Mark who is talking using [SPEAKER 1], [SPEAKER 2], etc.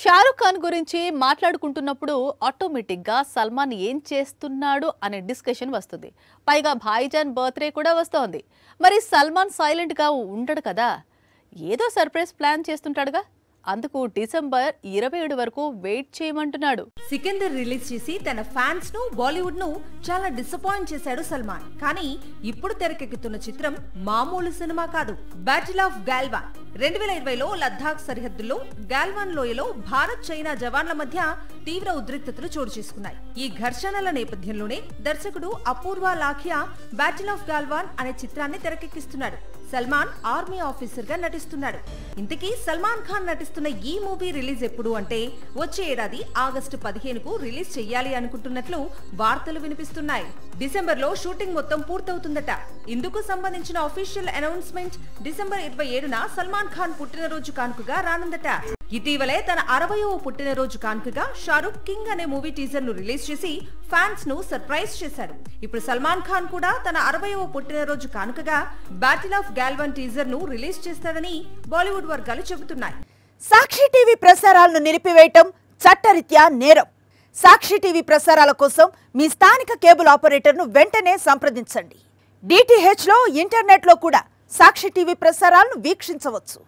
[SPEAKER 1] షారుఖ్ ఖాన్ గురించి మాట్లాడుకుంటున్నప్పుడు ఆటోమేటిక్గా సల్మాన్ ఏం చేస్తున్నాడు అనే డిస్కషన్ వస్తుంది. పైగా భాయిజాన్ బర్త్డే కూడా వస్తోంది. మరి సల్మాన్ సైలెంట్గా ఉండడు కదా, ఏదో సర్ప్రైజ్ ప్లాన్ చేస్తుంటాడుగా. అందుకు డిసెంబర్ 27 వరకు వెయిట్ చేయమంటున్నాడు.
[SPEAKER 2] సికిందర్ రిలీజ్ చేసి తన ఫ్యాన్స్ ను బాలీవుడ్ ను చాలా డిసప్పాయింట్ చేశాడు సల్మాన్. కానీ ఇప్పుడు తెరకెక్కుతున్న చిత్రం మామూలు సినిమా కాదు. బ్యాటిల్ ఆఫ్ గాల్వాన్ 2020లో లద్దాఖ్ సరిహద్దుల్లో గాల్వాన్ లోయలో భారత్ చైనా జవాన్ల మధ్య తీవ్ర ఉద్రిక్తతలు చోటు చేసుకున్నాయి. ఈ ఘర్షణల నేపథ్యంలోనే దర్శకుడు అపూర్వ లాఖియా బ్యాటిల్ ఆఫ్ గాల్వాన్ అనే చిత్రాన్ని తెరకెక్కిస్తున్నాడు. సల్మాన్ ఆర్మీ ఆఫీసర్ గా నటిస్తున్నాడు. ఇంతకీ సల్మాన్ ఖాన్ నటిస్తున్న ఈ మూవీ రిలీజ్ ఎప్పుడు అంటే వచ్చే ఏడాది ఆగస్టు 15కు రిలీజ్ చెయ్యాలి అనుకుంటున్నట్లు వార్తలు వినిపిస్తున్నాయి. డిసెంబర్ లో షూటింగ్ మొత్తం పూర్తవుతుందట. ఇందుకు సంబంధించిన అఫీషియల్ అనౌన్స్మెంట్ డిసెంబర్ 27న సల్మాన్ ఖాన్ పుట్టినరోజు కానుకగా రానుందట. ఇటీవలే తన 60వ పుట్టినరోజు కానుకగా షారుఖ్ కింగ్ అనే మూవీ టీజర్ ను రిలీజ్ చేసి ఫ్యాన్స్ ను సర్ప్రైజ్ చేశాడు. ఇప్పుడు సల్మాన్ ఖాన్ కూడా తన 60వ పుట్టినరోజు కానుకగా బ్యాటిల్ ఆఫ్ గాల్వాన్ టీజర్ ను రిలీజ్ చేస్తాడని బాలీవుడ్ వర్గాలు చెబుతున్నాయి.
[SPEAKER 3] సాక్షి టీవీ ప్రసారాలను నిలిపివేయటం చట్టరీత్యా నేరం. సాక్షి టీవీ ప్రసారాల కోసం మీ స్థానిక కేబుల్ ఆపరేటర్ను వెంటనే సంప్రదించండి. DTH లో ఇంటర్నెట్ లో కూడా సాక్షి టీవీ ప్రసారాలను వీక్షించవచ్చు.